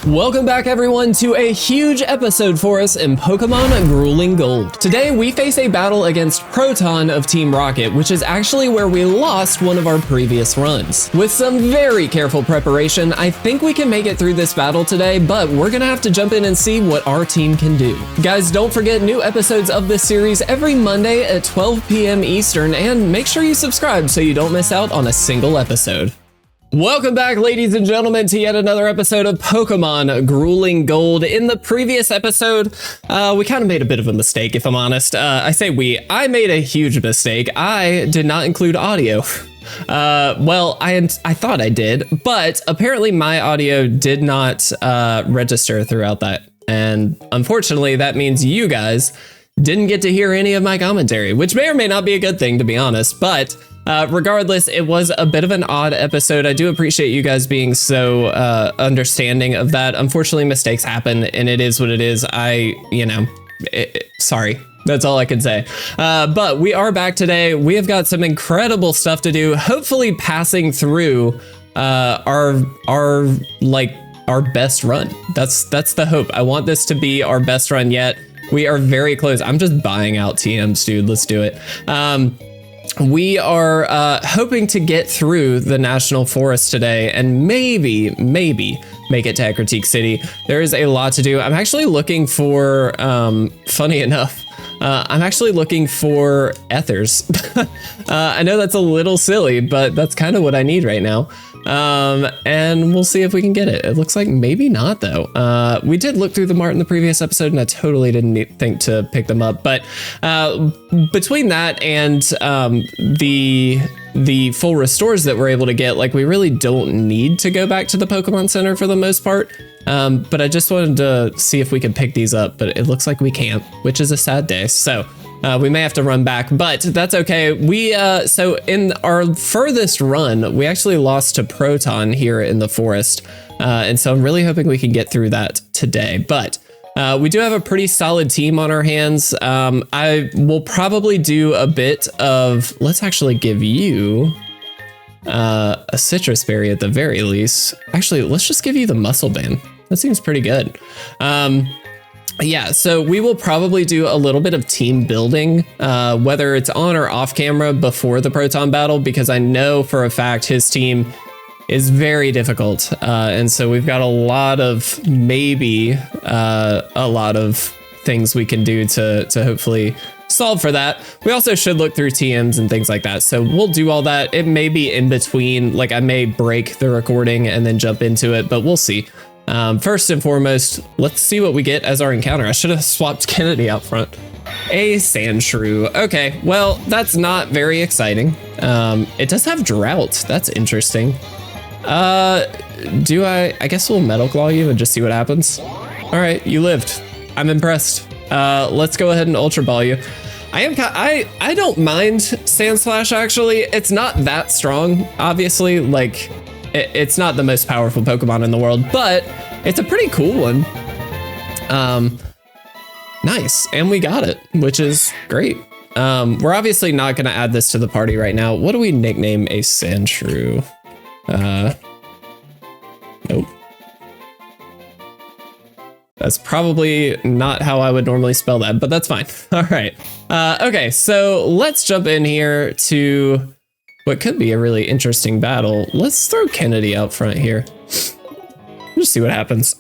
Welcome back everyone to a huge episode for us in Pokemon Grueling Gold. Today we face a battle against Proton of Team Rocket, which is actually where we lost one of our previous runs. With some very careful preparation, I think we can make it through this battle today, but we're gonna have to jump in and see what our team can do. Guys, don't forget new episodes of this series every Monday at 12 p.m. Eastern, and make sure you subscribe so you don't miss out on a single episode. Welcome back, ladies and gentlemen, to yet another episode of Pokemon Grueling Gold. In the previous episode, we kind of made a bit of a mistake, if I'm honest. I made a huge mistake. I did not include audio. Well, I thought I did, but apparently my audio did not register throughout that. And unfortunately, that means you guys didn't get to hear any of my commentary, which may or may not be a good thing, to be honest, but regardless, it was a bit of an odd episode. I do appreciate you guys being so understanding of that. Unfortunately, mistakes happen, and it is what it is. Sorry. That's all I can say. But we are back today. We have got some incredible stuff to do. Hopefully, passing through our best run. That's the hope. I want this to be our best run yet. We are very close. I'm just buying out TMs, dude. Let's do it. We are hoping to get through the National Forest today and maybe make it to Ecruteak City. There is a lot to do. I'm actually looking for, funny enough, I'm actually looking for ethers. I know that's a little silly, but that's kind of what I need right now. And we'll see if we can get it. It looks like maybe not though. We did look through the mart in the previous episode and I totally didn't think to pick them up, but between that and the full restores that we're able to get, like, we really don't need to go back to the Pokemon Center for the most part. But I just wanted to see if we could pick these up, but it looks like we can't, which is a sad day. So we may have to run back, but that's okay. So in our furthest run, we actually lost to Proton here in the forest. And so I'm really hoping we can get through that today, but we do have a pretty solid team on our hands. I will probably do a bit of, let's actually give you a citrus berry at the very least. Actually, let's just give you the muscle band. That seems pretty good. Yeah, so we will probably do a little bit of team building, whether it's on or off camera before the Proton battle, because I know for a fact his team is very difficult. And so we've got a lot of things we can do to hopefully solve for that. We also should look through TMs and things like that. So we'll do all that. It may be in between, like I may break the recording and then jump into it, but we'll see. First and foremost, let's see what we get as our encounter. I should have swapped Kennedy out front. A Sandshrew. Okay, well, that's not very exciting. It does have drought. That's interesting. I guess we'll Metal Claw you and just see what happens. All right, you lived. I'm impressed. Let's go ahead and Ultra Ball you. I don't mind Sandslash, actually. It's not that strong, obviously. Like, it's not the most powerful Pokemon in the world, but it's a pretty cool one. Nice, and we got it, which is great. We're obviously not gonna add this to the party right now. What do we nickname a Sandshrew? Nope. That's probably not how I would normally spell that, but that's fine. All right. Okay, so let's jump in here to what could be a really interesting battle. Let's throw Kennedy out front here. Just see what happens.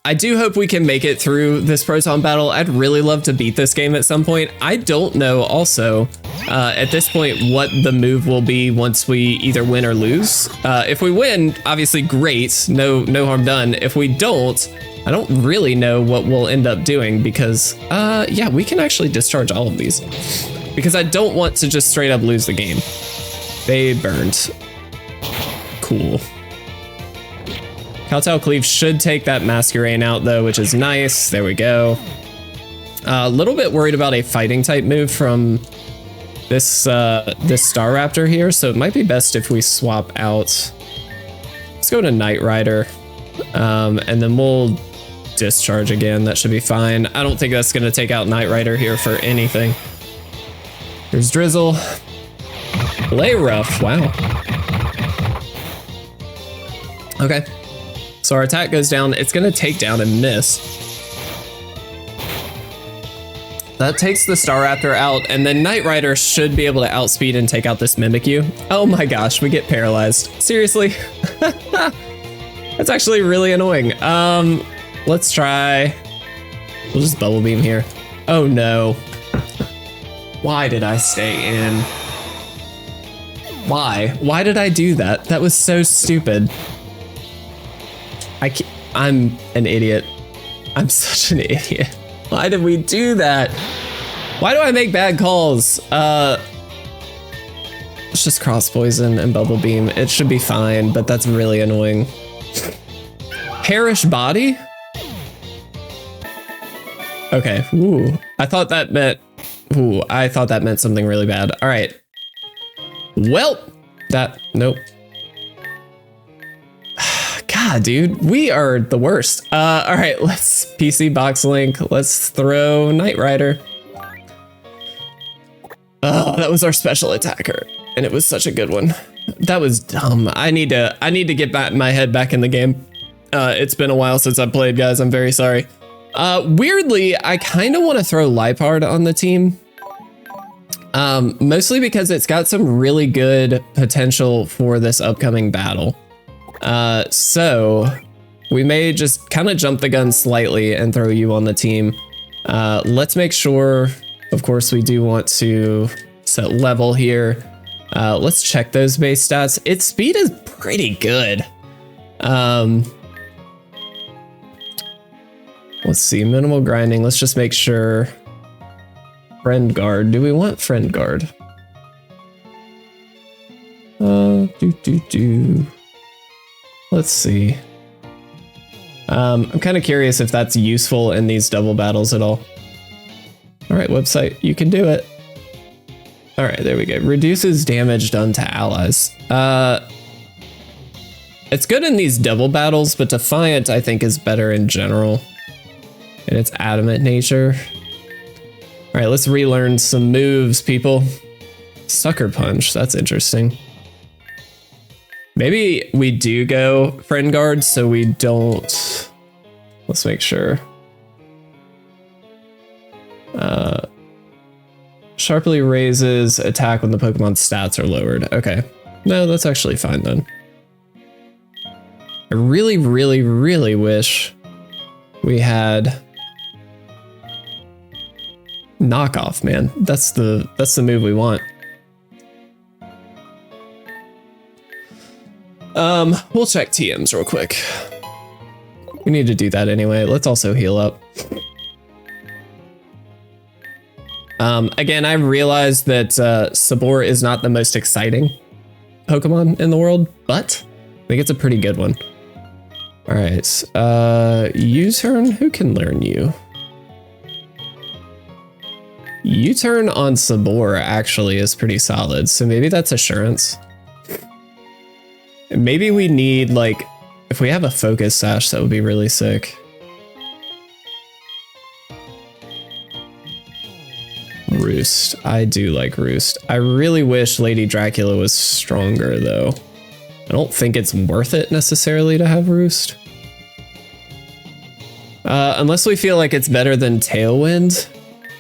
I do hope we can make it through this Proton battle. I'd really love to beat this game at some point. I don't know also at this point what the move will be once we either win or lose. If we win, obviously great, no harm done. If we don't, I don't really know what we'll end up doing because yeah, we can actually discharge all of these because I don't want to just straight up lose the game. They burned. Cool. Kowtow Cleave should take that Masquerain out though, which is nice. There we go. A little bit worried about a fighting type move from this Staraptor here, so it might be best if we swap out. Let's go to Knight Rider, and then we'll discharge again. That should be fine. I don't think that's gonna take out Knight Rider here for anything. Here's Drizzle. Lay Rough, wow. Okay. So our attack goes down. It's gonna take down and miss. That takes the Staraptor out, and then Knight Rider should be able to outspeed and take out this Mimikyu. Oh my gosh, we get paralyzed. Seriously? That's actually really annoying. Let's try. We'll just Bubble Beam here. Oh no. Why did I stay in? Why? Why did I do that? That was so stupid. I'm an idiot. I'm such an idiot. Why did we do that? Why do I make bad calls? Let's just Cross Poison and Bubble Beam. It should be fine, but that's really annoying. Perish Body? Okay. Ooh. I thought that meant something really bad. All right. Well, nope. God, dude, we are the worst. All right, let's PC Box Link. Let's throw Knight Rider. Oh, that was our special attacker, and it was such a good one. That was dumb. I need to get my head back in the game. It's been a while since I played, guys. I'm very sorry. Weirdly, I kind of want to throw Liepard on the team. Mostly because it's got some really good potential for this upcoming battle. So we may just kind of jump the gun slightly and throw you on the team. Let's make sure, of course, we do want to set level here. Let's check those base stats. Its speed is pretty good. Let's see, minimal grinding. Let's just make sure. Friend Guard. Do we want Friend Guard? Let's see. I'm kind of curious if that's useful in these double battles at all. All right, website, you can do it. All right, there we go. Reduces damage done to allies. It's good in these double battles, but Defiant, I think, is better in general in its adamant nature. All right, let's relearn some moves, people. Sucker Punch, that's interesting. Maybe we do go Friend Guard so we don't. Let's make sure. Sharply raises attack when the Pokemon stats are lowered. Okay, no, that's actually fine then. I really, really, really wish we had Knockoff, man. That's the move we want. We'll check TMs real quick. We need to do that anyway. Let's also heal up. Again, I realized that Sabor is not the most exciting Pokemon in the world, but I think it's a pretty good one. All right, U-turn. Who can learn you? U-turn on Sabor actually is pretty solid, so maybe that's Assurance. Maybe we need, like, if we have a Focus Sash, that would be really sick. Roost. I do like Roost. I really wish Lady Dracula was stronger, though. I don't think it's worth it necessarily to have Roost. Unless we feel like it's better than Tailwind.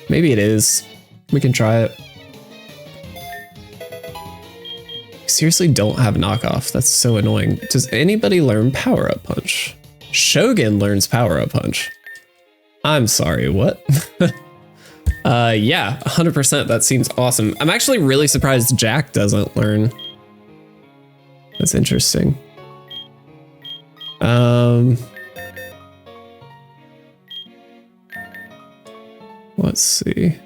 Maybe it is. We can try it. Seriously don't have Knockoff. That's so annoying. Does anybody learn Power Up Punch? Shogun learns Power Up Punch. I'm sorry, what? Yeah, 100%. That seems awesome. I'm actually really surprised Jack doesn't learn. That's interesting. Let's see.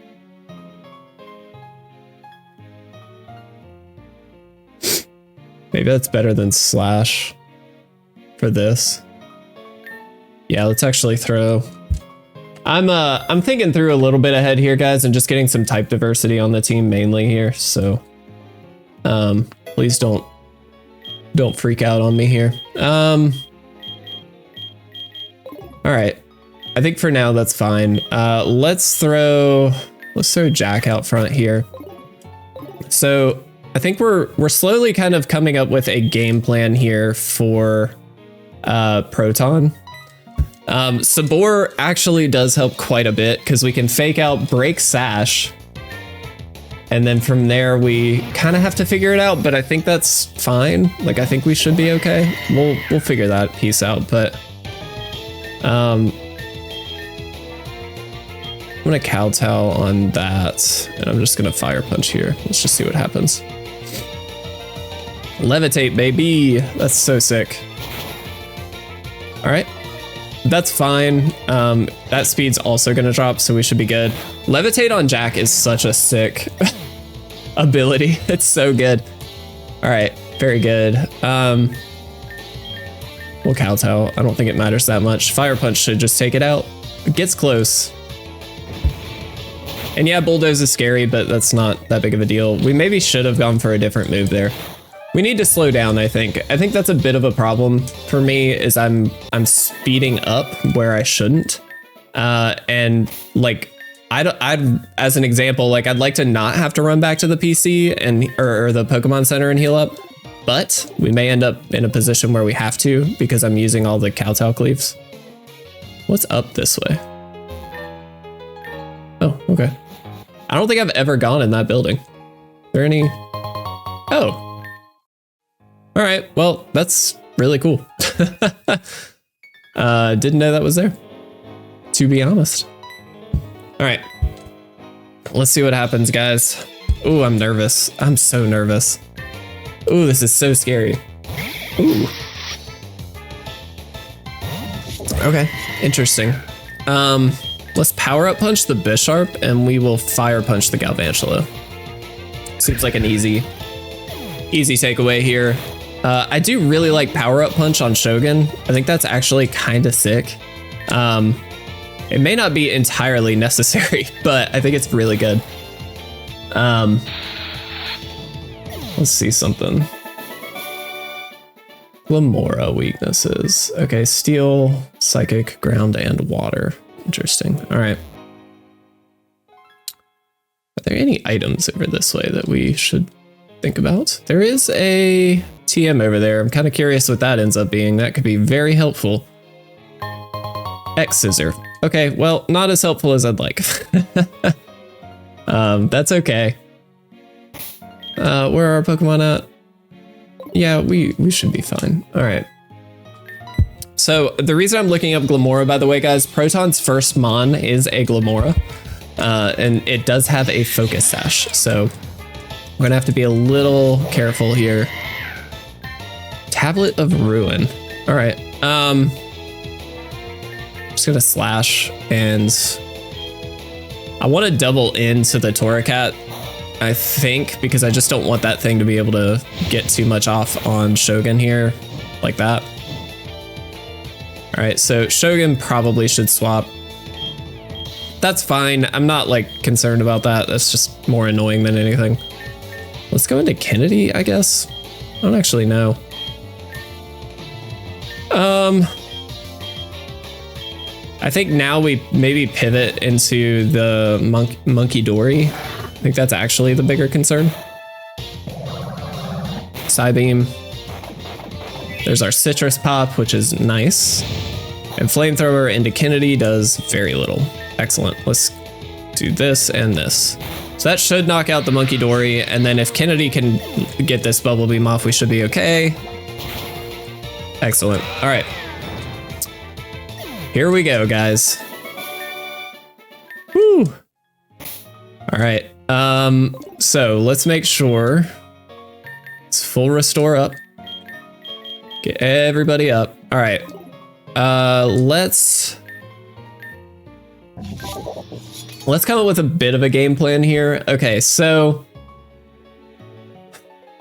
Maybe that's better than Slash for this. Yeah, let's actually throw. I'm thinking through a little bit ahead here, guys, and just getting some type diversity on the team mainly here. So, please don't freak out on me here. All right. I think for now that's fine. Let's throw Jack out front here. So I think we're slowly kind of coming up with a game plan here for Proton. Sabor actually does help quite a bit because we can fake out, break Sash, and then from there we kind of have to figure it out, but I think that's fine. Like, I think we should be okay. We'll figure that piece out, but I'm gonna kowtow on that, and I'm just gonna fire punch here. Let's just see what happens. Levitate, baby. That's so sick. All right. That's fine. That speed's also gonna drop, so we should be good. Levitate on Jack is such a sick ability. It's so good. All right, very good. We'll kowtow. I don't think it matters that much. Fire punch should just take it out. It gets close. And yeah, bulldoze is scary, but that's not that big of a deal. We maybe should have gone for a different move there. We need to slow down, I think. I think that's a bit of a problem for me, is I'm speeding up where I shouldn't. And like, I'd as an example, like, I'd like to not have to run back to the PC and or the Pokemon Center and heal up, but we may end up in a position where we have to because I'm using all the kowtow cleaves. What's up this way? Oh, okay. I don't think I've ever gone in that building. Are there any? Oh. All right, well, that's really cool. Didn't know that was there, to be honest. All right, let's see what happens, guys. Ooh, I'm nervous. I'm so nervous. Ooh, this is so scary. Ooh. Okay, interesting. Let's power up punch the Bisharp and we will fire punch the Galvantula. Seems like an easy takeaway here. I do really like power up punch on Shogun. I think that's actually kind of sick. It may not be entirely necessary, but I think it's really good. Let's see something. Glamora weaknesses. Okay, steel, psychic, ground, and water. Interesting. All right. Are there any items over this way that we should think about? There is a TM over there. I'm kind of curious what that ends up being. That could be very helpful. X scissor. Okay, well, not as helpful as I'd like. That's okay. Where are our Pokemon at? Yeah, we should be fine. All right. So the reason I'm looking up Glamora, by the way, guys, Proton's first Mon is a Glamora, and it does have a Focus Sash. So we're gonna have to be a little careful here. Tablet of Ruin. All right. Just gonna slash, and I want to double into the Torracat, I think, because I just don't want that thing to be able to get too much off on Shogun here, like that. All right, so Shogun probably should swap. That's fine. I'm not like concerned about that. That's just more annoying than anything. Let's go into Kennedy, I guess. I don't actually know. I think now we maybe pivot into the Monkey Dory. I think that's actually the bigger concern. Psybeam. There's our Citrus Pop, which is nice. And Flamethrower into Kennedy does very little. Excellent. Let's do this and this. So that should knock out the Monkey Dory, and then if Kennedy can get this Bubble Beam off, we should be okay. Excellent. All right. Here we go, guys. Woo! All right. So let's make sure it's full restore up. Get everybody up. All right. Let's come up with a bit of a game plan here. Okay, so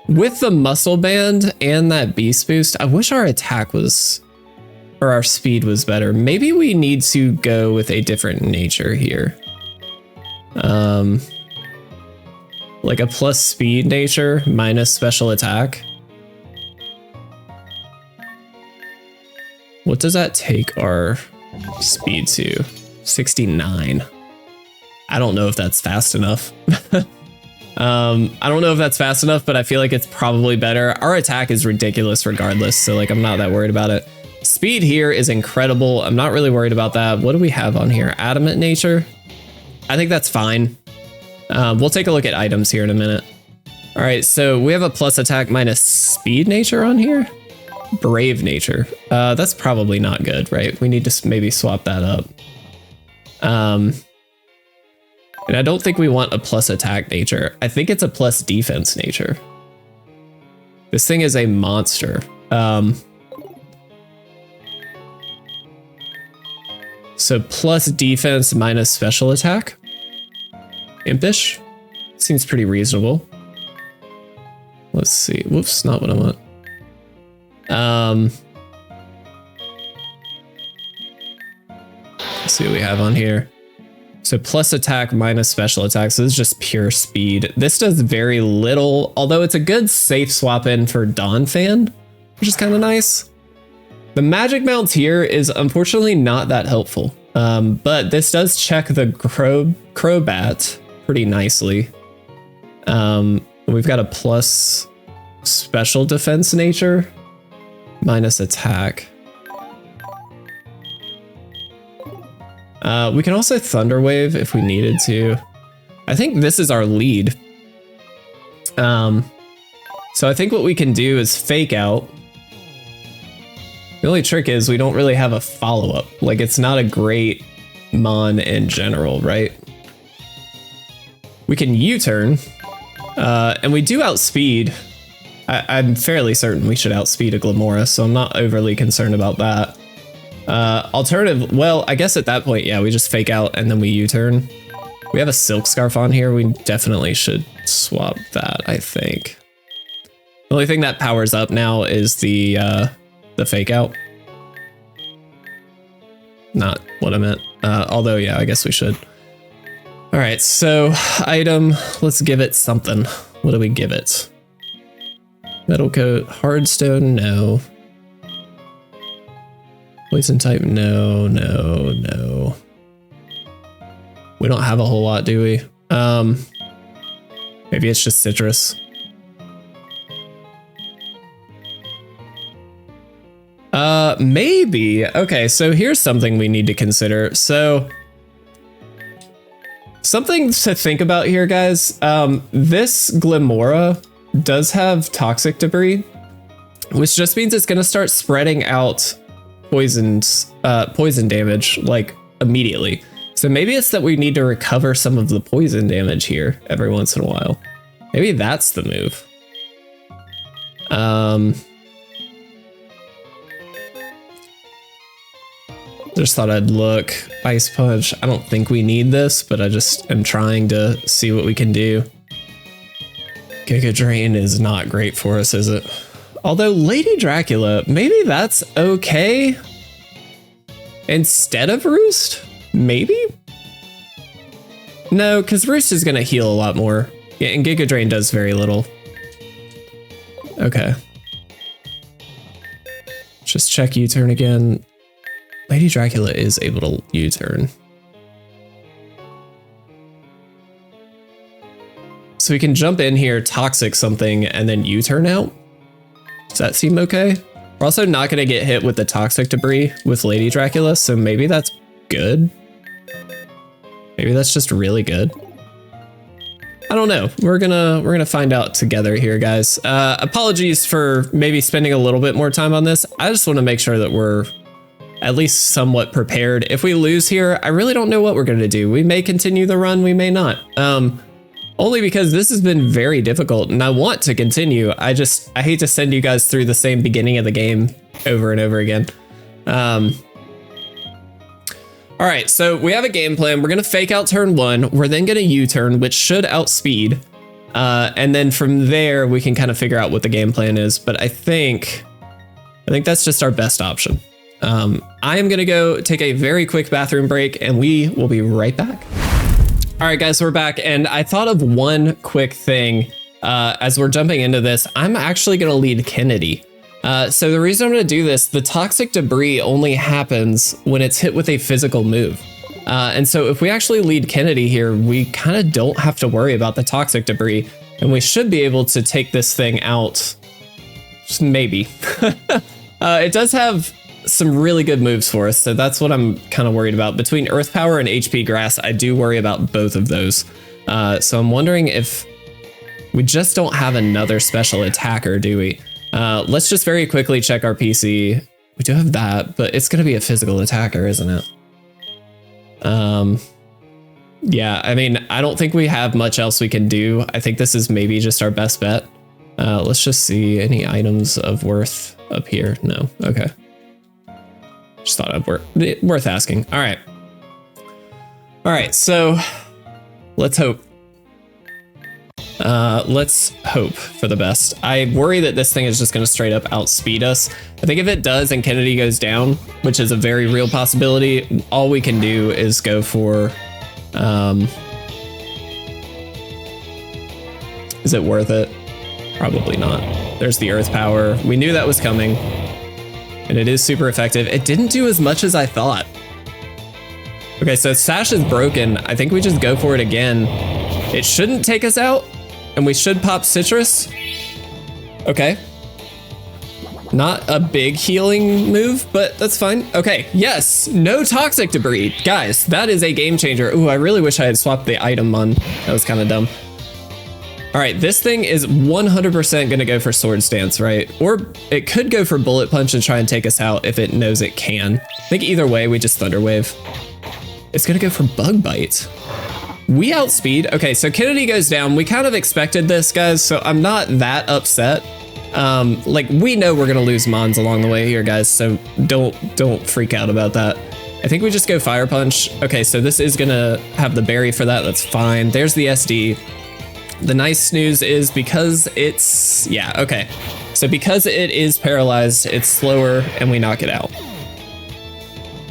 with the muscle band and that beast boost, I wish our attack was, or our speed was better. Maybe we need to go with a different nature here. Like a plus speed nature minus special attack. What does that take our speed to? 69. I don't know if that's fast enough. I don't know if that's fast enough, but I feel like it's probably better. Our attack is ridiculous regardless, so like I'm not that worried about it. speed here is incredible. I'm not really worried about that. What do we have on here? Adamant nature. I think that's fine. We'll take a look at items here in a minute. All right, so we have a plus attack minus speed nature on here. Brave nature. That's probably not good, right? We need to maybe swap that up. And I don't think we want a plus attack nature. I think it's a plus defense nature. This thing is a monster. So plus defense minus special attack. Impish. Seems pretty reasonable. Let's see. Whoops, not what I want. Let's see what we have on here. So plus attack minus special attack. So this is just pure speed. This does very little, although it's a good safe swap in for Dawn Fan, which is kind of nice. The magic mount here is unfortunately not that helpful. But this does check the Crobat pretty nicely. We've got a plus special defense nature minus attack. We can also Thunder Wave if we needed to. I think this is our lead. So I think what we can do is fake out. The only trick is we don't really have a follow-up. Like, it's not a great mon in general, right? We can U-turn, and we do outspeed. I'm fairly certain we should outspeed a Glamora, so I'm not overly concerned about that. Alternative, well, I guess at that point, yeah, we just fake out and then we U-turn. We have a Silk Scarf on here. We definitely should swap that, I think. The only thing that powers up now is the fake out. Not what I meant. Although, yeah, I guess we should. All right, so item, let's give it something. What do we give it? Metal Coat, Hardstone, no. Poison type, no, no, no. We don't have a whole lot, do we? Maybe it's just citrus. Maybe. Okay, so here's something we need to consider. So, something to think about here, guys. This Glamora does have toxic debris, which just means it's going to start spreading out poison damage like immediately. So maybe it's that we need to recover some of the poison damage here every once in a while. Maybe that's the move. Just thought I'd look. Ice Punch. I don't think we need this, but I just am trying to see what we can do. Giga Drain is not great for us, is it? Although Lady Dracula, maybe that's okay. Instead of Roost? Maybe? No, because Roost is going to heal a lot more. Yeah, and Giga Drain does very little. Okay. Just check U-turn again. Lady Dracula is able to U-turn. So we can jump in here, toxic something, and then U-turn out. Does that seem okay? We're also not going to get hit with the toxic debris with Lady Dracula, so maybe that's good. Maybe that's just really good. I don't know. We're gonna find out together here, guys. Apologies for maybe spending a little bit more time on this. I just want to make sure that we're at least somewhat prepared. If we lose here, I really don't know what we're going to do. We may continue the run, we may not. Only because this has been very difficult and I want to continue. I hate to send you guys through the same beginning of the game over and over again. All right, so we have a game plan. We're going to fake out turn 1. We're then going to U-turn, which should outspeed. And then from there, we can kind of figure out what the game plan is. But I think that's just our best option. I am going to go take a very quick bathroom break and we will be right back. All right, guys, we're back. And I thought of one quick thing as we're jumping into this. I'm actually going to lead Kennedy. So the reason I'm going to do this, the toxic debris only happens when it's hit with a physical move. And so if we actually lead Kennedy here, we kind of don't have to worry about the toxic debris. And we should be able to take this thing out. Maybe. It does have some really good moves for us, so that's what I'm kind of worried about. Between Earth Power and HP Grass, I do worry about both of those. So I'm wondering if we just don't have another special attacker, do we? Let's just very quickly check our PC. We do have that, but it's going to be a physical attacker, isn't it? Yeah, I mean, I don't think we have much else we can do. I think this is maybe just our best bet. Let's just see any items of worth up here. No, okay. Just thought it'd worth asking. All right. All right, so let's hope. Let's hope for the best. I worry that this thing is just going to straight up outspeed us. I think if it does and Kennedy goes down, which is a very real possibility, all we can do is go for... is it worth it? Probably not. There's the Earth Power. We knew that was coming. And it is super effective. It didn't do as much as I thought. Okay, so Sash is broken. I think we just go for it again. It shouldn't take us out, and we should pop Citrus. Okay. Not a big healing move, but that's fine. Okay, yes, no toxic debris. Guys, that is a game changer. Ooh, I really wish I had swapped the item on. That was kind of dumb. All right, this thing is 100% gonna go for Sword Stance, right? Or it could go for Bullet Punch and try and take us out if it knows it can. I think either way, we just Thunder Wave. It's gonna go for Bug Bite. We outspeed. Okay, so Kennedy goes down. We kind of expected this, guys, so I'm not that upset. Like, we know we're gonna lose Mons along the way here, guys, so don't freak out about that. I think we just go Fire Punch. Okay, so this is gonna have the berry for that. That's fine. There's the SD. The nice news is because it's, yeah, okay. So because it is paralyzed, it's slower and we knock it out.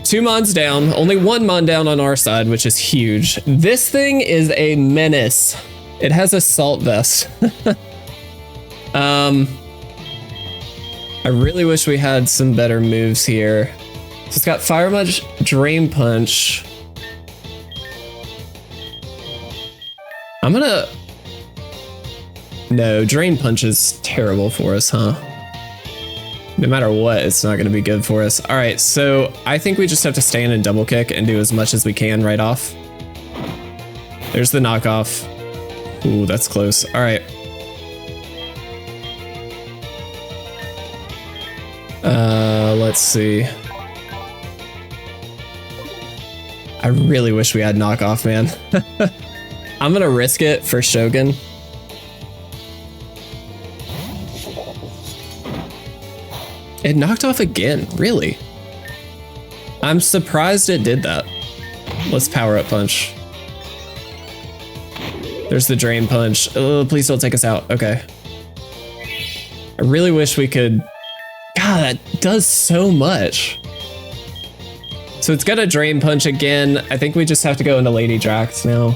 2 Mons down, only 1 Mon down on our side, which is huge. This thing is a menace. It has Assault Vest. I really wish we had some better moves here. So it's got Fire Punch, Drain Punch. I'm gonna... No, Drain Punch is terrible for us, huh? No matter what, it's not going to be good for us. All right, so I think we just have to stand and double kick and do as much as we can right off. There's the knockoff. Ooh, that's close. All right. Let's see. I really wish we had knockoff, man. I'm going to risk it for Shogun. It knocked off again, really? I'm surprised it did that. Let's Power Up Punch. There's the Drain Punch. Oh, please don't take us out. Okay. I really wish we could... God, that does so much. So it's got a Drain Punch again. I think we just have to go into Lady Drax now.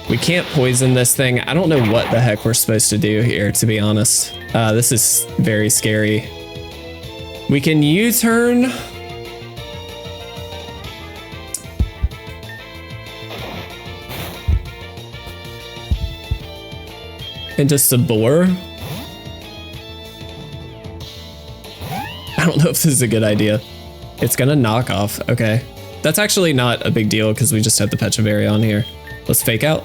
We can't poison this thing. I don't know what the heck we're supposed to do here, to be honest. This is very scary. We can U-turn. Into Sabor. I don't know if this is a good idea. It's gonna knock off. Okay. That's actually not a big deal because we just have the Pechaberry on here. Let's fake out.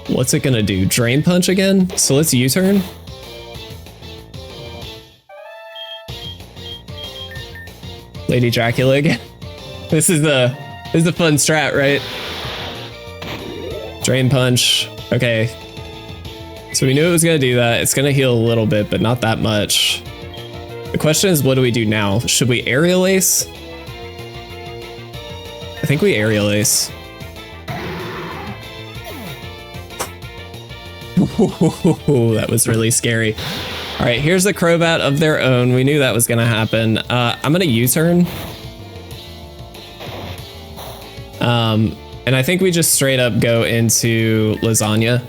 What's it gonna do? Drain Punch again? So let's U-turn. Lady Dracula again. This is the fun strat, right? Drain Punch. Okay. So we knew it was gonna do that. It's gonna heal a little bit, but not that much. The question is, what do we do now? Should we Aerial Ace? I think we Aerial Ace. That was really scary. All right, here's the Crobat of their own. We knew that was gonna happen. I'm gonna U-turn. And I think we just straight up go into Lasagna.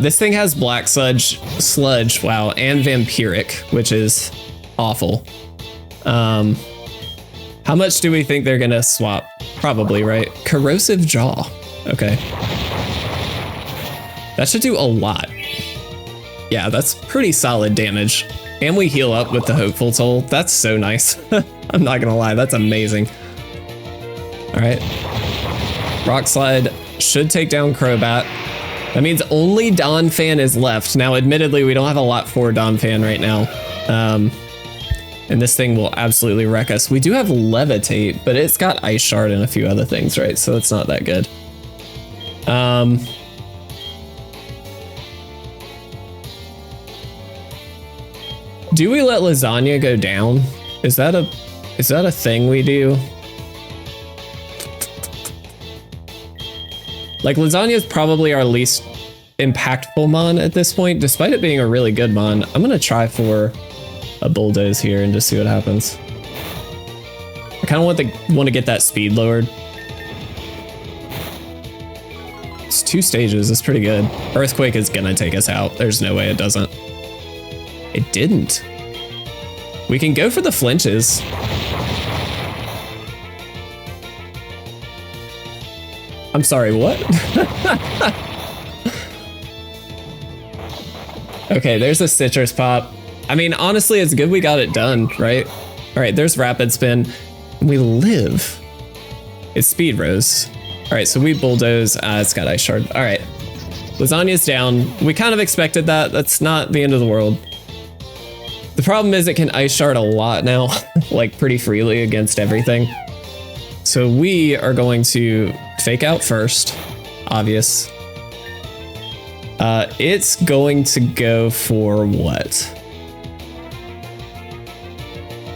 This thing has Black Sludge, wow, and Vampiric, which is awful. How much do we think they're gonna swap? Probably, right? Corrosive Jaw. Okay. That should do a lot. Yeah, that's pretty solid damage. And we heal up with the Hopeful Toll. That's so nice. I'm not gonna lie, that's amazing. All right. Rock Slide should take down Crobat. That means only Donphan is left. Now, admittedly, we don't have a lot for Donphan right now. And this thing will absolutely wreck us. We do have Levitate, but it's got Ice Shard and a few other things, right? So it's not that good. Do we let Lasagna go down? Is that a thing we do? Like, Lasagna is probably our least impactful mon at this point, despite it being a really good mon. I'm gonna try for a Bulldoze here and just see what happens. I kind of want to get that speed lowered. It's 2 stages. It's pretty good. Earthquake is gonna take us out. There's no way it doesn't. It didn't. We can go for the flinches. I'm sorry, what? Okay, there's a Citrus Pop. I mean, honestly, it's good we got it done, right? All right, there's Rapid Spin. We live. It's Speed Rose. All right, so we Bulldoze. It's got Ice Shard. All right, Lasagna's down. We kind of expected that. That's not the end of the world. The problem is it can Ice Shard a lot now, like pretty freely against everything. So we are going to Fake Out first, obvious. It's going to go for what?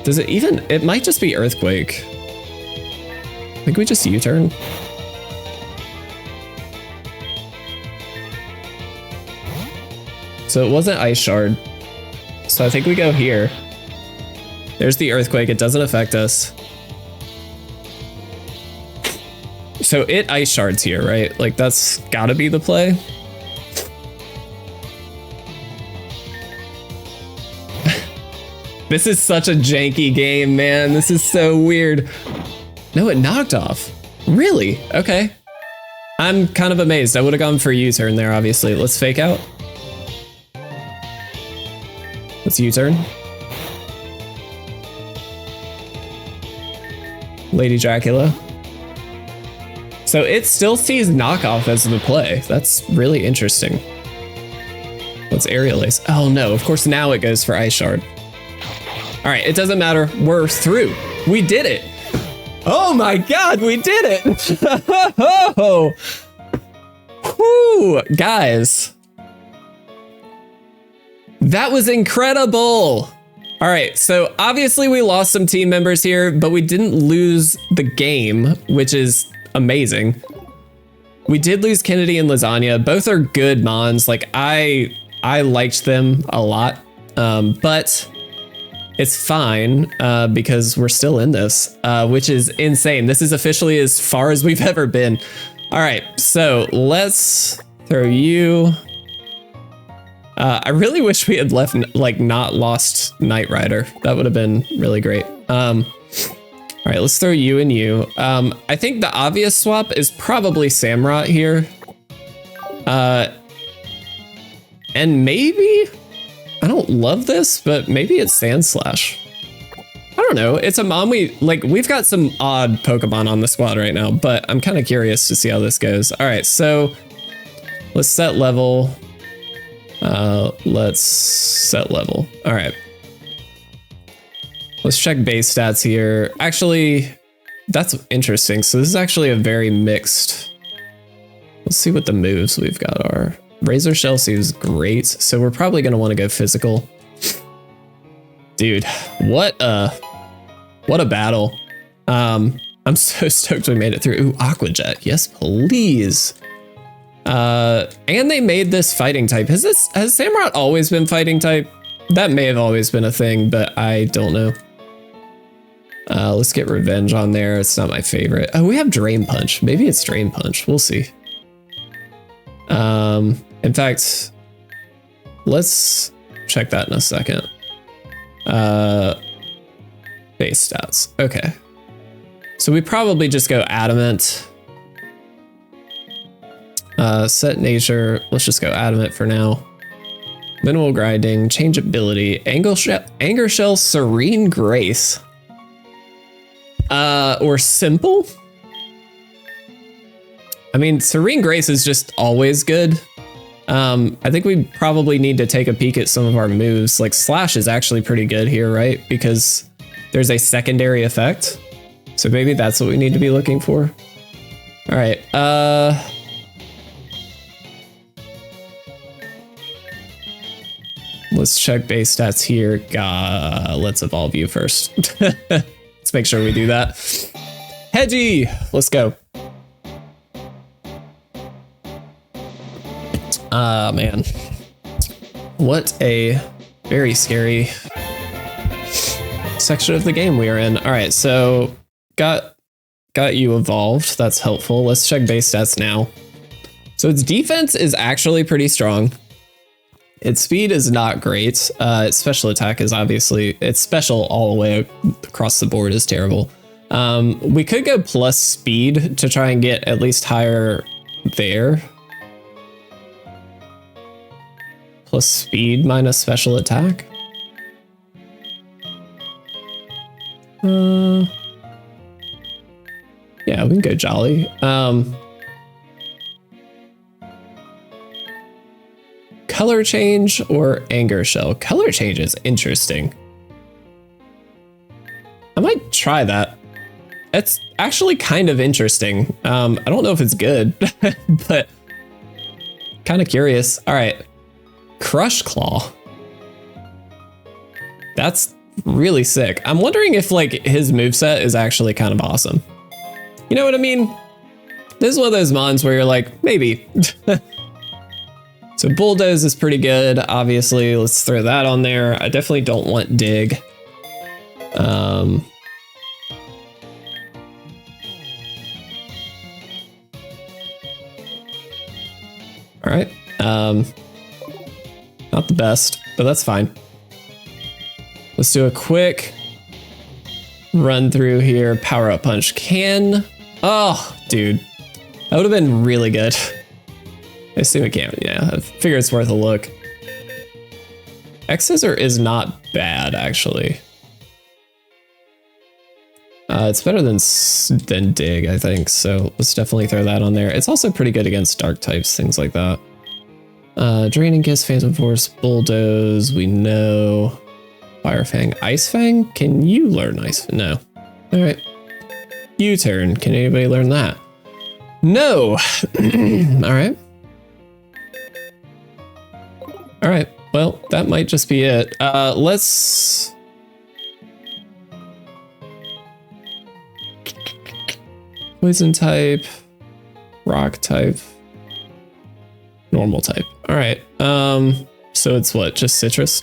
Does it even, it might just be Earthquake. I think we just U-turn. So it wasn't Ice Shard. So I think we go here. There's the Earthquake, it doesn't affect us. So it Ice Shards here, right? Like that's gotta be the play. This is such a janky game, man. This is so weird. No, it knocked off. Really? Okay. I'm kind of amazed. I would have gone for U-turn there, obviously. Let's Fake Out. Let's U-turn. Lady Dracula. So it still sees knockoff as the play. That's really interesting. Let's Aerial Ace. Oh no, of course now it goes for Ice Shard. All right, it doesn't matter. We're through. We did it. Oh my God, we did it. Whew, guys. That was incredible. All right, so obviously we lost some team members here, but we didn't lose the game, which is amazing. We did lose Kennedy and Lasagna. Both are good mons. Like I liked them a lot, but it's fine because we're still in this, which is insane. This is officially as far as we've ever been. All right, so let's throw you. I really wish we had left, like, not lost Knight Rider. That would have been really great. All right, let's throw you and you. I think the obvious swap is probably Samurott here. And maybe, I don't love this, but maybe it's Sandslash. I don't know. It's a mon we've got some odd Pokemon on the squad right now, but I'm kind of curious to see how this goes. All right, so let's set level. Let's set level. All right. Let's check base stats here. Actually, that's interesting. So this is actually a very mixed. Let's see what the moves we've got are. Razor Shell seems great. So we're probably going to want to go physical. Dude, what a battle. I'm so stoked we made it through. Ooh, Aqua Jet. Yes, please. And they made this fighting type. Has Samurott always been fighting type? That may have always been a thing, but I don't know. Let's get Revenge on there. It's not my favorite. Oh, we have Drain Punch. Maybe it's Drain Punch. We'll see. In fact, let's check that in a second. Base stats. Okay. So we probably just go Adamant. Set nature. Let's just go adamant for now. Minimal grinding, change ability, anger shell, serene grace. Or simple. I mean, serene grace is just always good. I think we probably need to take a peek at some of our moves. Like slash is actually pretty good here, right? Because there's a secondary effect. So maybe that's what we need to be looking for. All right. Let's check base stats here. Let's evolve you first. Let's make sure we do that. Hedgie, let's go. Man. What a very scary section of the game we are in. All right, so got you evolved. That's helpful. Let's check base stats now. So its defense is actually pretty strong. Its speed is not great. Its special attack is obviously, its special all the way across the board is terrible. We could go plus speed to try and get at least higher there. Plus speed minus special attack. Yeah, we can go jolly. Color change or anger shell? Color change is interesting. I might try that. It's actually kind of interesting. I don't know if it's good, but kind of curious. All right. Crush Claw. That's really sick. I'm wondering if like his moveset is actually kind of awesome. You know what I mean? This is one of those mons where you're like, maybe. So Bulldoze is pretty good, obviously. Let's throw that on there. I definitely don't want Dig. All right. Not the best, but that's fine. Let's do a quick run through here. Power up punch can. Oh, dude. That would have been really good. I assume it can't. Yeah, I figure it's worth a look. X-Scissor is not bad, actually. It's better than Dig, I think. So let's definitely throw that on there. It's also pretty good against dark types, things like that. Draining Kiss, Phantom Force, Bulldoze, we know. Fire Fang, Ice Fang? Can you learn Ice Fang? No. All right. U-turn, can anybody learn that? No. All right. All right, well, that might just be it. Let's... Poison type, rock type, normal type. All right, so it's what, just citrus?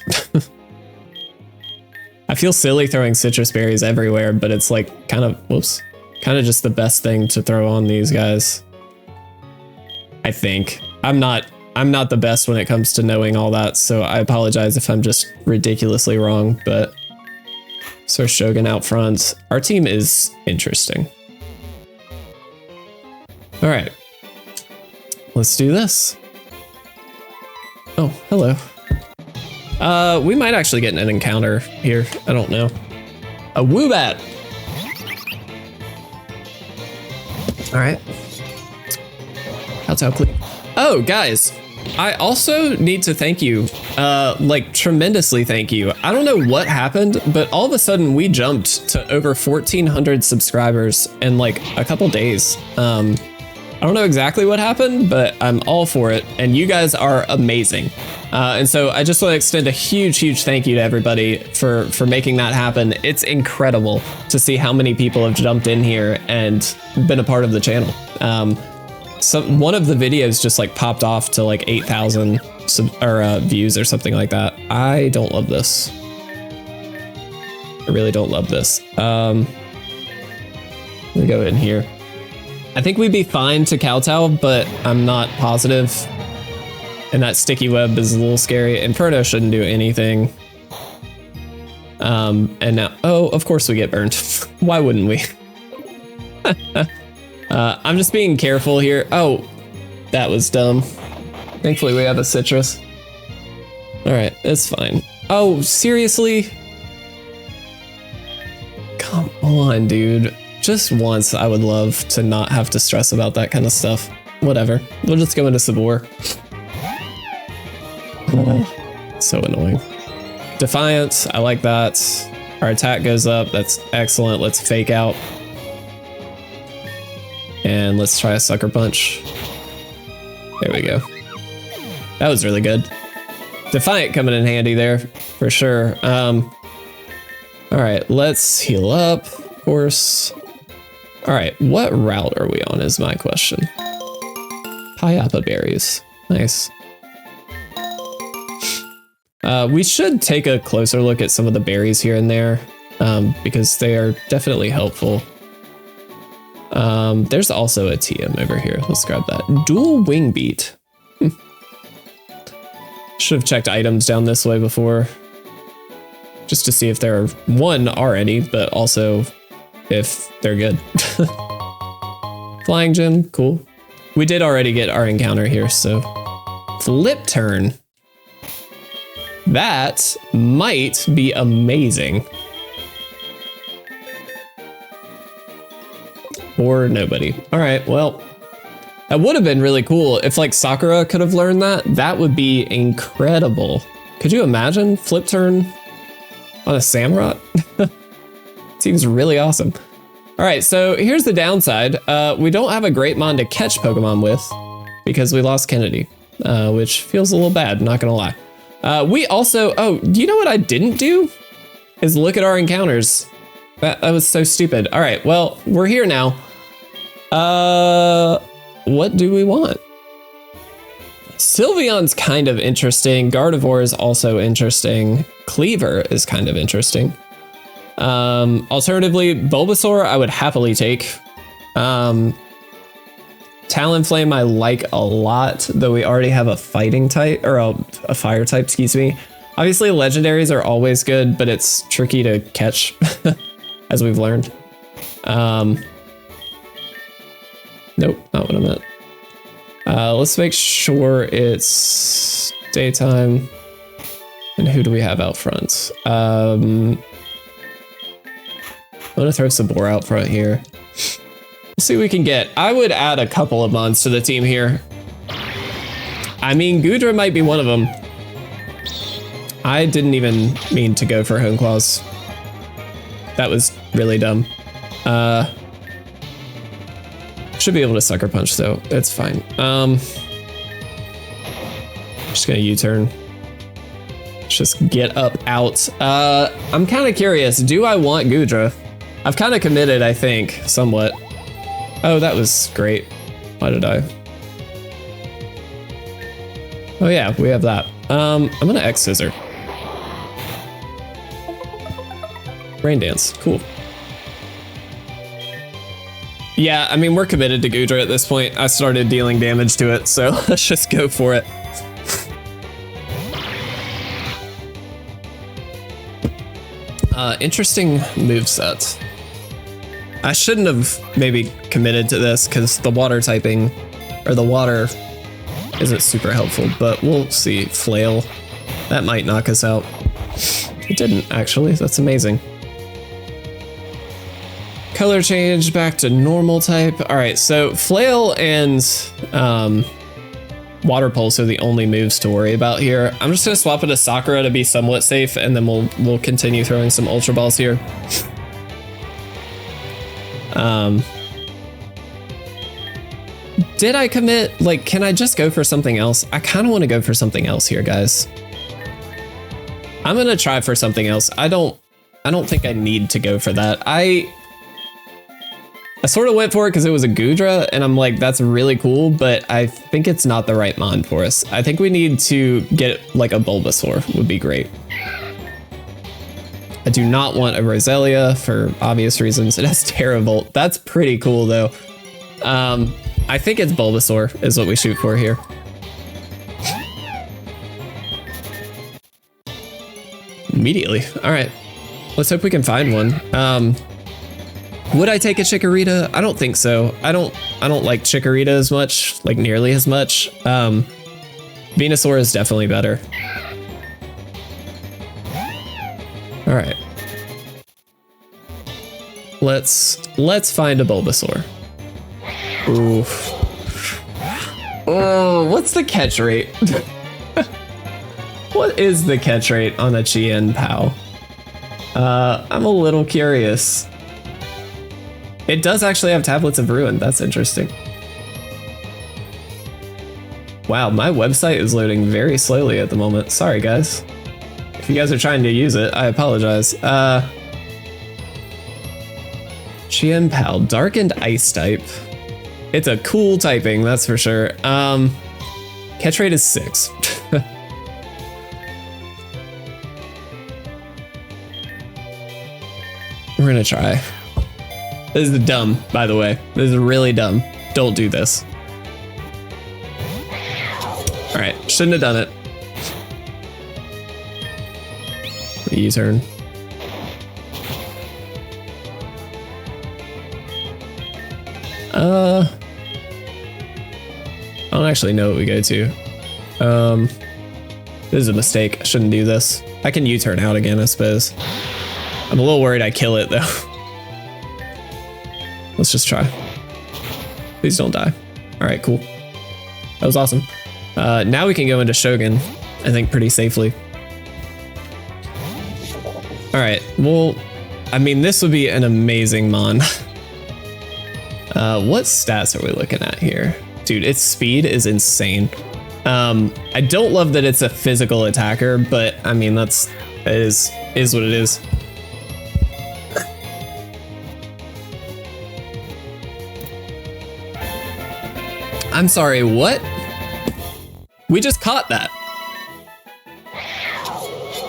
I feel silly throwing citrus berries everywhere, but it's like kind of, whoops, kind of just the best thing to throw on these guys. I think. I'm not the best when it comes to knowing all that, so I apologize if I'm just ridiculously wrong, but Sir Shogun out front. Our team is interesting. All right, let's do this. Oh, hello. We might actually get an encounter here. I don't know. A Woobat. All right. Kowtow, please. Oh, guys. I also need to thank you, like tremendously thank you. I don't know what happened, but all of a sudden we jumped to over 1,400 subscribers in like a couple days. I don't know exactly what happened, but I'm all for it. And you guys are amazing. And so I just want to extend a huge thank you to everybody for making that happen. It's incredible to see how many people have jumped in here and been a part of the channel. So one of the videos just like popped off to like 8,000 views or something like that. I don't love this. I really don't love this. Let me go in here. I think we'd be fine to Kowtow, but I'm not positive. And that sticky web is a little scary. Inferno shouldn't do anything. And now, oh, of course we get burned. Why wouldn't we? I'm just being careful here. Oh, That was dumb. Thankfully we have a citrus. All right, it's fine. Oh, seriously? Come on, dude. Just once I would love to not have to stress about that kind of stuff. Whatever, we'll just go into Sabor. So annoying. Defiance, I like that. Our attack goes up, that's excellent. Let's fake out. And let's try a Sucker Punch. There we go. That was really good. Defiant coming in handy there, for sure. All right, let's heal up, of course. All right, what route are we on is my question. Payapa berries, nice. We should take a closer look at some of the berries here and there, because they are definitely helpful. There's also a TM over here. Let's grab that. Dual Wing Beat. Should have checked items down this way before, just to see if there are one already, but also if they're good. Flying Gem, cool. We did already get our encounter here, so Flip Turn. That might be amazing. Or nobody. All right, well, that would have been really cool if like Sakura could have learned that. That would be incredible. Could you imagine Flip Turn on a Samurott? Seems really awesome. All right, so here's the downside. We don't have a great mon to catch Pokemon with because we lost Kennedy, which feels a little bad, not gonna lie. We also, oh, do you know what I didn't do? Is look at our encounters. That was so stupid. All right, well, we're here now. What do we want? Sylveon's kind of interesting. Gardevoir is also interesting. Cleaver is kind of interesting. Alternatively, Bulbasaur I would happily take. Talonflame I like a lot, though we already have a fighting type, or a fire type, excuse me. Obviously legendaries are always good, but it's tricky to catch, as we've learned. Nope, not what I meant. Let's make sure it's daytime. And who do we have out front? I'm gonna throw Sabor out front here. We'll see what we can get. I would add a couple of mons to the team here. I mean, Goodra might be one of them. I didn't even mean to go for Hone Claws. That was really dumb. Should be able to Sucker Punch though. It's fine. Just gonna U-turn. Just get up, out. I'm kind of curious. Do I want Goodra? I've kind of committed, I think, somewhat. Oh, that was great. Why did I? Oh yeah, we have that. I'm gonna X Scissor. Rain Dance, cool. Yeah, I mean, we're committed to Goodra at this point. I started dealing damage to it, so let's just go for it. Interesting moveset. I shouldn't have maybe committed to this because the water typing, or the water isn't super helpful, but we'll see. Flail, that might knock us out. It didn't actually, that's amazing. Color change back to normal type. All right, so Flail and Water Pulse are the only moves to worry about here. I'm just gonna swap it to Sakura to be somewhat safe, and then we'll continue throwing some Ultra Balls here. Did I commit? Like, can I just go for something else? I kind of want to go for something else here, guys. I'm gonna try for something else. I don't think I need to go for that. I sort of went for it because it was a Goodra, and I'm like, that's really cool, but I think it's not the right mon for us. I think we need to get like a Bulbasaur would be great. I do not want a Roselia for obvious reasons. It has Terravolt. That's pretty cool though. I think it's Bulbasaur is what we shoot for here. Immediately. All right. Let's hope we can find one. Would I take a Chikorita? I don't think so. I don't like Chikorita as much, like nearly as much. Venusaur is definitely better. All right. Let's find a Bulbasaur. Ooh. Oh, what's the catch rate? What is the catch rate on a Chien Pao? I'm a little curious. It does actually have Tablets of Ruin. That's interesting. Wow, my website is loading very slowly at the moment. Sorry, guys. If you guys are trying to use it, I apologize. Chien Pao, Darkened Ice type. It's a cool typing, that's for sure. Catch rate is 6. We're gonna try. This is dumb, by the way. This is really dumb. Don't do this. All right, shouldn't have done it. U-turn. I don't actually know what we go to. This is a mistake. I shouldn't do this. I can U-turn out again, I suppose. I'm a little worried I kill it though. Let's just try. Please don't die. All right, cool. That was awesome. Now we can go into Shogun, I think, pretty safely. All right, well, I mean, this would be an amazing Mon. What stats are we looking at here? Dude, its speed is insane. I don't love that it's a physical attacker, but I mean, that is what it is. I'm sorry, what? We just caught that.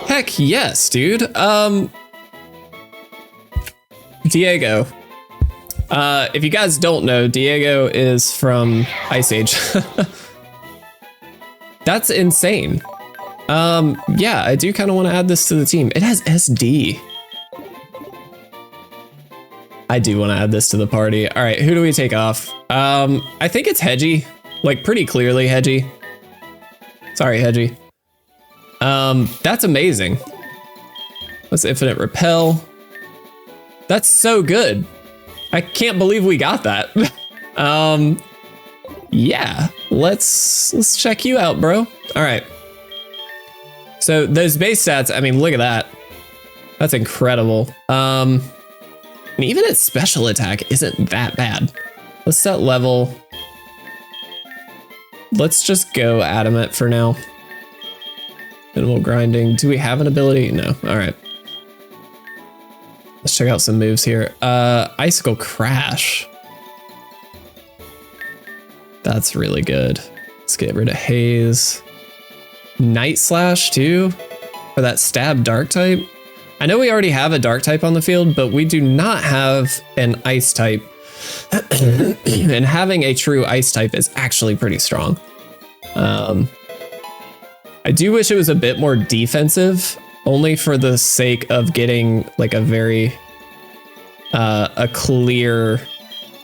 Heck yes, dude. Diego. If you guys don't know, Diego is from Ice Age. That's insane. Yeah, I do kind of want to add this to the team. It has SD. I do want to add this to the party. All right, who do we take off? I think it's Hedgie, like pretty clearly Hedgie. Sorry, Hedgie. That's amazing. Let's Infinite Repel. That's so good. I can't believe we got that. Yeah, let's check you out, bro. All right. So those base stats, I mean, look at that. That's incredible. And even its special attack isn't that bad. Let's set level. Let's just go Adamant for now. Minimal grinding. Do we have an ability? No. All right. Let's check out some moves here. Icicle Crash. That's really good. Let's get rid of Haze. Night Slash too, for that stab dark type. I know we already have a dark type on the field, but we do not have an ice type. And having a true ice type is actually pretty strong. I do wish it was a bit more defensive, only for the sake of getting like a very a clear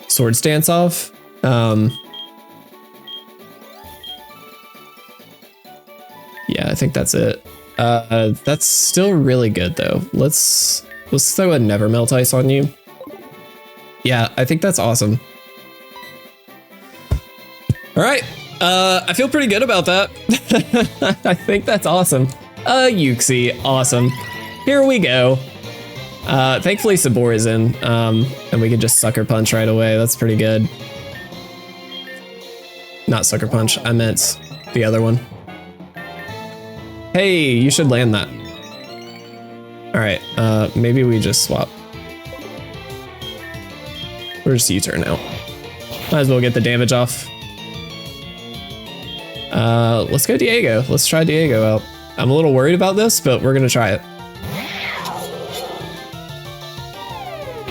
sword stance off. Yeah, I think that's it. That's still really good though. Let's throw a Never Melt Ice on you. Yeah, I think that's awesome. All right, I feel pretty good about that. I think that's awesome. Yuxi, awesome. Here we go. Thankfully Sabor is in, and we can just Sucker Punch right away. That's pretty good. Not Sucker Punch, I meant the other one. Hey, you should land that. All right, maybe we just swap. We're just U-turn now. Might as well get the damage off. Let's go Diego. Let's try Diego out. I'm a little worried about this, but we're gonna try it.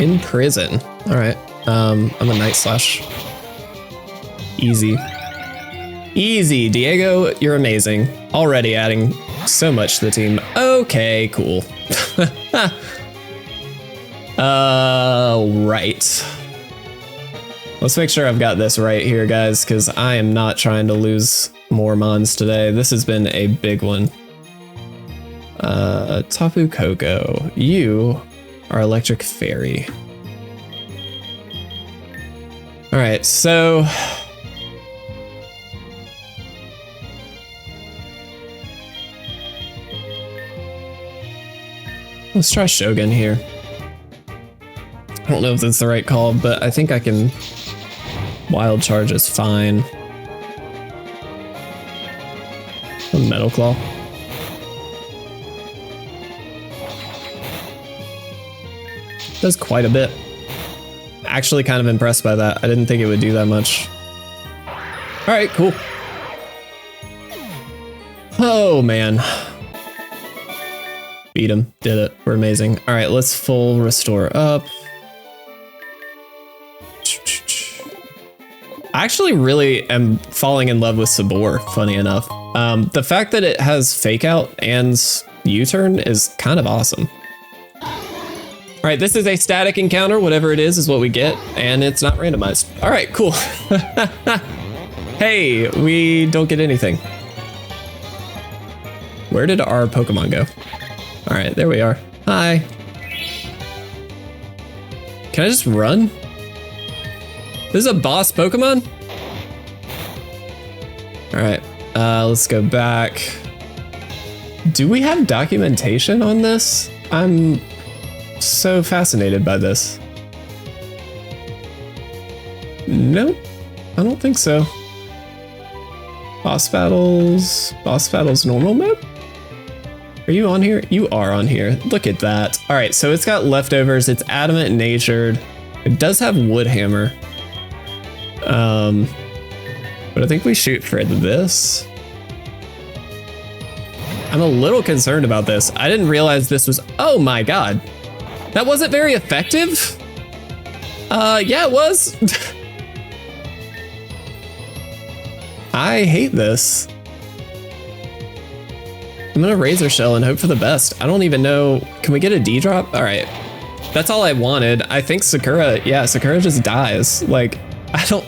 In prison. All right. I'm a Night Slash. Easy. Easy, Diego, you're amazing. Already adding so much to the team. Okay, cool. Right. Let's make sure I've got this right here, guys, because I am not trying to lose more mons today. This has been a big one. Tapu Koko, you are Electric Fairy. All right, so let's try Shogun here. I don't know if that's the right call, but I think I can. Wild Charge is fine. A Metal Claw. Does quite a bit. Actually kind of impressed by that. I didn't think it would do that much. All right, cool. Oh man. Beat him, did it, we're amazing. All right, let's full restore up. I actually really am falling in love with Sabor, funny enough. The fact that it has Fake Out and U-Turn is kind of awesome. All right, this is a static encounter. Whatever it is what we get, and it's not randomized. All right, cool. Hey, we don't get anything. Where did our Pokemon go? All right, there we are. Hi. Can I just run? This is a boss Pokemon? All right, let's go back. Do we have documentation on this? I'm so fascinated by this. Nope, I don't think so. Boss battles normal mode? Are you on here? You are on here. Look at that. All right, so it's got leftovers. It's adamant natured. It does have wood hammer. But I think we shoot for this. I'm a little concerned about this. I didn't realize this was, oh my God. That wasn't very effective? Yeah, it was. I hate this. I'm gonna Razor Shell and hope for the best. I don't even know, can we get a D drop? All right, that's all I wanted. I think Sakura, yeah, Sakura just dies. Like, I don't.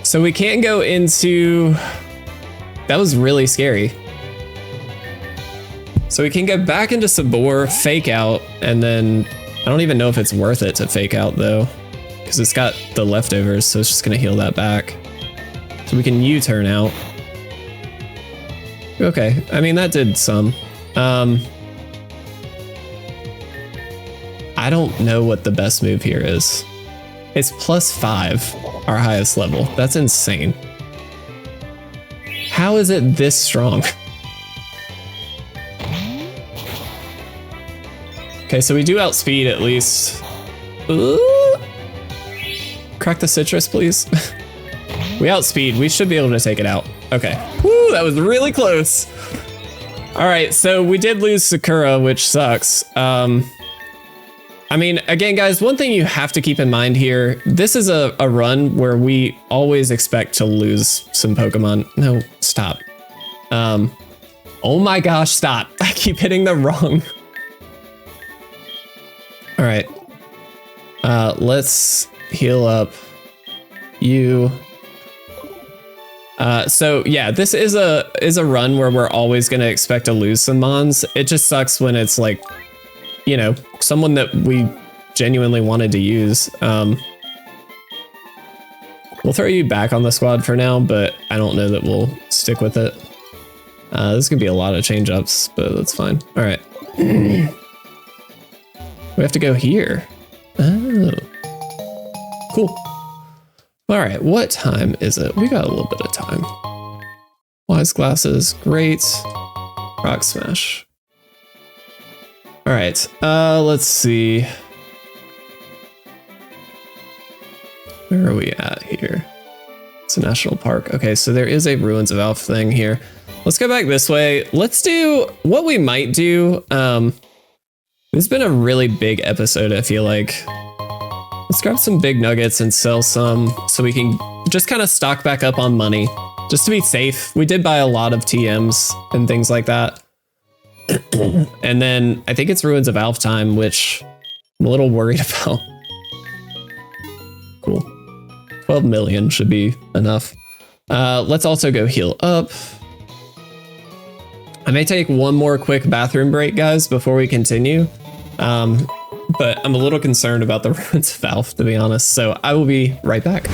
So we can't go into, that was really scary. So we can go back into Sabor, Fake Out, and then I don't even know if it's worth it to Fake Out though, because it's got the leftovers, so it's just gonna heal that back. So we can U-turn out. Okay, I mean, that did some. I don't know what the best move here is. It's +5, our highest level. That's insane. How is it this strong? Okay, so we do outspeed at least. Ooh. Crack the citrus, please. We outspeed, we should be able to take it out. Okay, woo, that was really close. All right, so we did lose Sakura, which sucks. I mean, again, guys, one thing you have to keep in mind here, this is a run where we always expect to lose some Pokemon. No, stop. Oh my gosh, stop. I keep hitting the wrong. All right, let's heal up you. So yeah, this is a run where we're always gonna expect to lose some mons. It just sucks when it's like, you know, someone that we genuinely wanted to use. We'll throw you back on the squad for now, but I don't know that we'll stick with it. This could be a lot of change ups, but that's fine. All right. We have to go here. Oh, cool. All right, what time is it? We got a little bit of time. Wise glasses, great. Rock smash. All right, let's see. Where are we at here? It's a national park. Okay, so there is a Ruins of Alpha thing here. Let's go back this way. Let's do what we might do. This has been a really big episode, I feel like. Let's grab some big nuggets and sell some so we can just kind of stock back up on money, just to be safe. We did buy a lot of TMs and things like that. And then I think it's Ruins of Alf time, which I'm a little worried about. Cool. 12 million should be enough. Let's also go heal up. I may take one more quick bathroom break, guys, before we continue. But I'm a little concerned about the Ruins of Alf, to be honest. So I will be right back.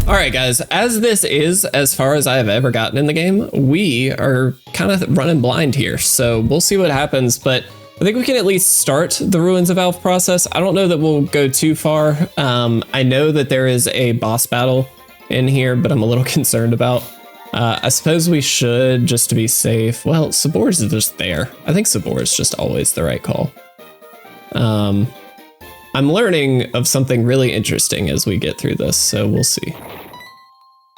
All right, guys, as this is as far as I have ever gotten in the game, we are kind of running blind here. So we'll see what happens, but I think we can at least start the Ruins of Alf process. I don't know that we'll go too far. I know that there is a boss battle in here, but I'm a little concerned about. I suppose we should, just to be safe. Well, Sabor's is just there. I think Sabor is just always the right call. I'm learning of something really interesting as we get through this, so we'll see.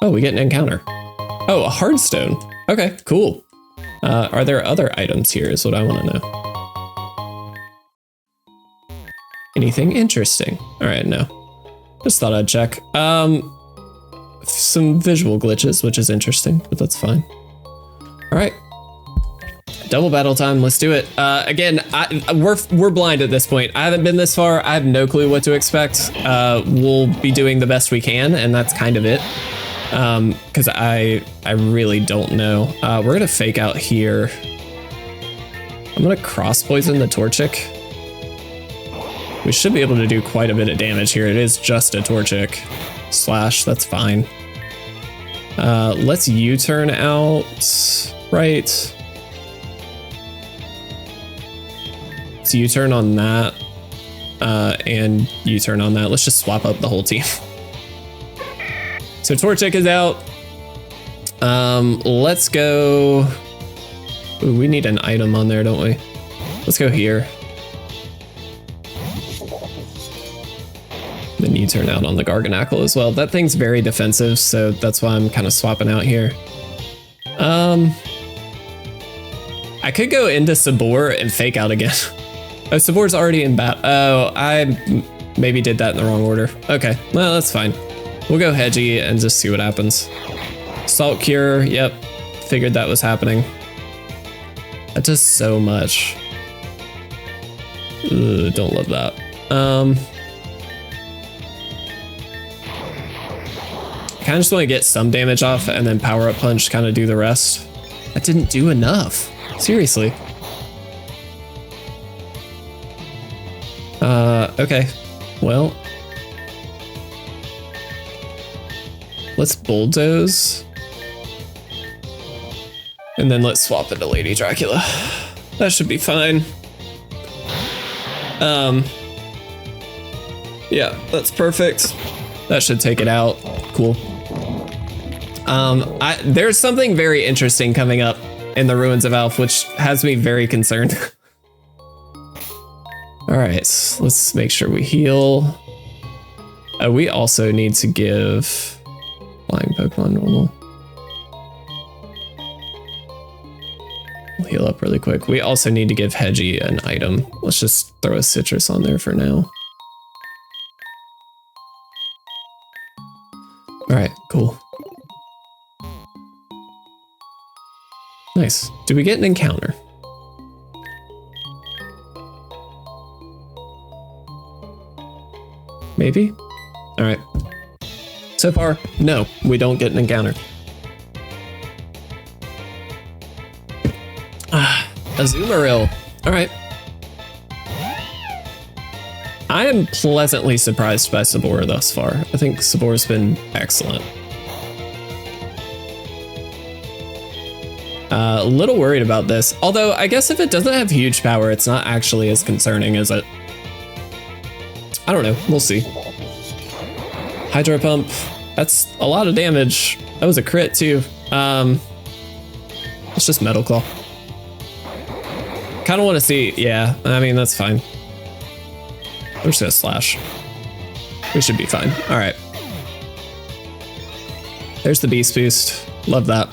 Oh, we get an encounter. Oh, a hardstone. Okay, cool. Are there other items here is what I want to know. Anything interesting? All right, no. Just thought I'd check. Some visual glitches, which is interesting, but that's fine. All right. Double battle time, let's do it. Again, we're blind at this point. I haven't been this far. I have no clue what to expect. We'll be doing the best we can, and that's kind of it. Because I really don't know. We're gonna fake out here. I'm gonna cross poison the Torchic. We should be able to do quite a bit of damage here. It is just a Torchic. Slash, that's fine. Let's U-turn out, right? So U-turn on that, and U-turn on that. Let's just swap up the whole team. So Torchic is out. Let's go. Ooh, we need an item on there, don't we? Let's go here. Then U-turn out on the Garganackle as well. That thing's very defensive, so that's why I'm kind of swapping out here. I could go into Sabor and fake out again. Oh, Sabor's already in bat. Oh, I maybe did that in the wrong order. Okay, well, that's fine. We'll go Hedgie and just see what happens. Salt Cure, yep. Figured that was happening. That does so much. Ugh, don't love that. Kind of just want to get some damage off and then Power Up Punch kind of do the rest. That didn't do enough. Seriously. Okay. Well. Let's Bulldoze. And then let's swap into Lady Dracula. That should be fine. Yeah, that's perfect. That should take it out. Cool. There's something very interesting coming up in the Ruins of Alf, which has me very concerned. All right, let's make sure we heal. We also need to give flying Pokemon normal. We'll heal up really quick. We also need to give Hedgie an item. Let's just throw a citrus on there for now. All right, cool. Nice. Do we get an encounter? Maybe? All right. So far, no, we don't get an encounter. Azumarill. All right. I am pleasantly surprised by Sabor thus far. I think Sabor's been excellent. A little worried about this. Although, I guess if it doesn't have huge power, it's not actually as concerning, is it? I don't know. We'll see. Hydro Pump. That's a lot of damage. That was a crit, too. It's just Metal Claw. Kind of want to see. Yeah, I mean, that's fine. We're just gonna slash. We should be fine. All right. There's the Beast Boost. Love that.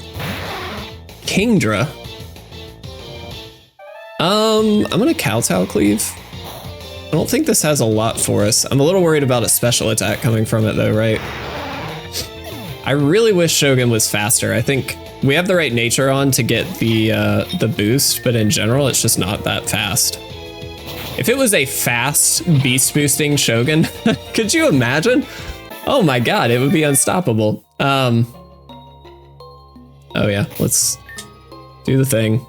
Kingdra. I'm gonna Kowtow Cleave. I don't think this has a lot for us. I'm a little worried about a special attack coming from it though, right? I really wish Shogun was faster. I think we have the right nature on to get the boost, but in general, it's just not that fast. If it was a fast beast boosting Shogun, could you imagine? Oh my god, it would be unstoppable. Oh yeah, let's do the thing.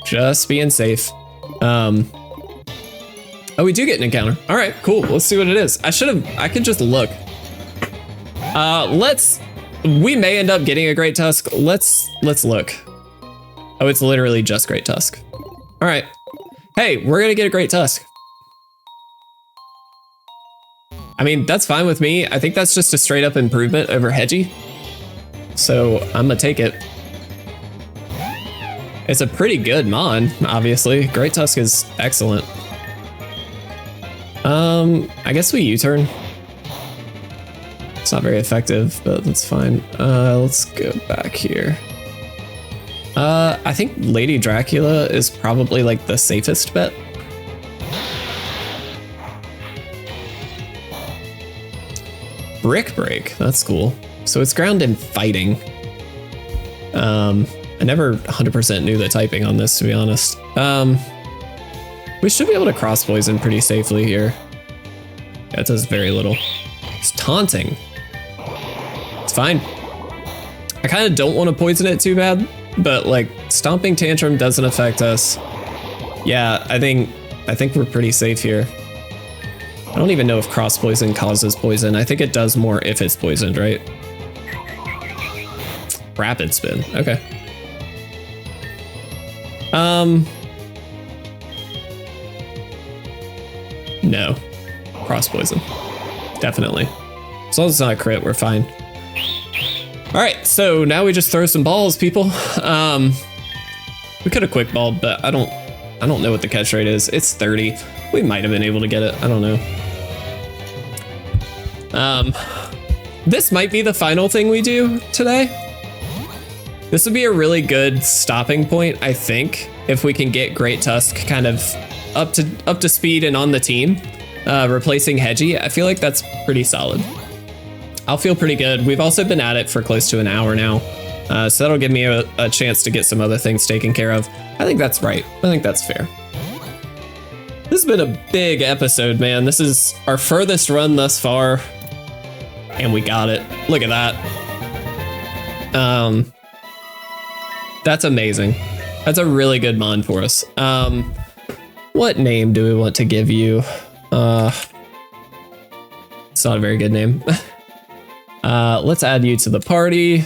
Just being safe. Oh, we do get an encounter. All right, cool. Let's see what it is. I could just look. We may end up getting a Great Tusk. Let's look. Oh, it's literally just Great Tusk. All right. Hey, we're gonna get a Great Tusk. I mean, that's fine with me. I think that's just a straight up improvement over Hedgie. So I'm gonna take it. It's a pretty good mon, obviously. Great Tusk is excellent. I guess we U-turn. It's not very effective, but that's fine. Let's go back here. I think Lady Dracula is probably like the safest bet. Brick Break, that's cool. So it's ground and fighting. I never 100% knew the typing on this, to be honest. We should be able to cross poison pretty safely here. Yeah, it does very little. It's taunting. It's fine. I kind of don't want to poison it too bad, but like Stomping Tantrum doesn't affect us. Yeah, I think we're pretty safe here. I don't even know if cross poison causes poison. I think it does more if it's poisoned, right? Rapid spin, okay. No, cross poison, definitely. As long as it's not a crit, we're fine. All right, so now we just throw some balls, people. We could have quick balled, but I don't know what the catch rate is. It's 30. We might have been able to get it. I don't know. This might be the final thing we do today. This would be a really good stopping point, I think, if we can get Great Tusk kind of up to speed and on the team, replacing Hedgie. I feel like that's pretty solid. I'll feel pretty good. We've also been at it for close to an hour now, so that'll give me a chance to get some other things taken care of. I think that's right. I think that's fair. This has been a big episode, man. This is our furthest run thus far, and we got it. Look at that. That's amazing. That's a really good mon for us. What name do we want to give you? It's not a very good name. Let's add you to the party.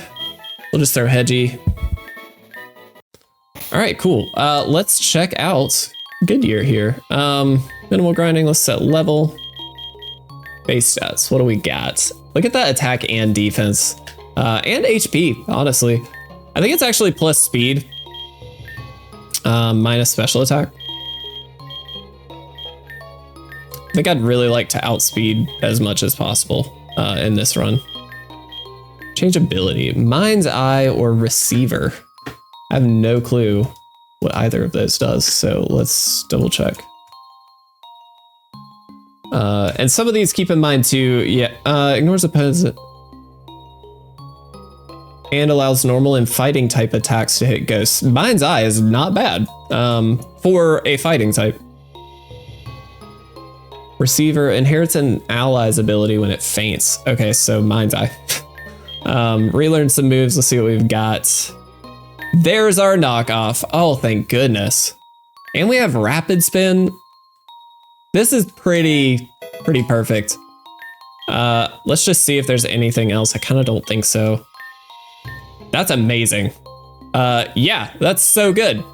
We'll just throw Hedgie. All right, cool. Let's check out Goodyear here. Minimal grinding, let's set level. Base stats, what do we got? Look at that attack and defense. And HP, honestly. I think it's actually plus speed. Minus special attack. I think I'd really like to outspeed as much as possible in this run. Change ability, Mind's Eye or Receiver. I have no clue what either of those does, so let's double check. And some of these keep in mind too, yeah, ignores opponent and allows normal and fighting type attacks to hit ghosts. Mind's Eye is not bad for a fighting type. Receiver inherits an ally's ability when it faints. Okay, so Mind's Eye. Relearn some moves. Let's see what we've got. There's our knockoff. Oh, thank goodness. And we have rapid spin. This is pretty perfect. Let's just see if there's anything else. I kind of don't think so. That's amazing. Yeah, that's so good.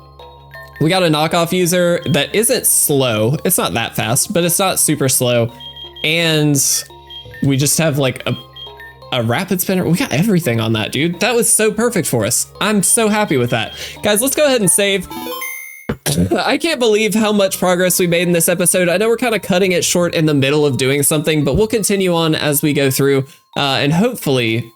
We got a knockoff user that isn't slow. It's not that fast, but it's not super slow. And we just have like a rapid spinner. We got everything on that, dude. That was so perfect for us. I'm so happy with that. Guys, let's go ahead and save. I can't believe how much progress we made in this episode. I know we're kind of cutting it short in the middle of doing something, but we'll continue on as we go through. And hopefully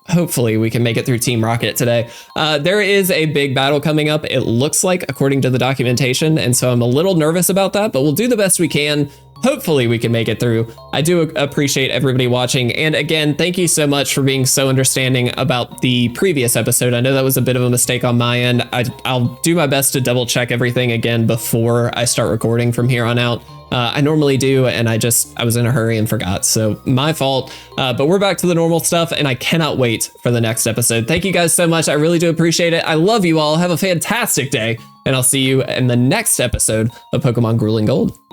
we can make it through Team Rocket today. There is a big battle coming up, it looks like, according to the documentation. And so I'm a little nervous about that, but we'll do the best we can. hopefully we can make it through. I do appreciate everybody watching. And again, thank you so much for being so understanding about the previous episode. I know that was a bit of a mistake on my end. I'll do my best to double check everything again before I start recording from here on out. I normally do, and I was in a hurry and forgot, so my fault. But we're back to the normal stuff, and I cannot wait for the next episode. Thank you guys so much. I really do appreciate it. I love you all. Have a fantastic day, and I'll see you in the next episode of Pokemon Grueling Gold.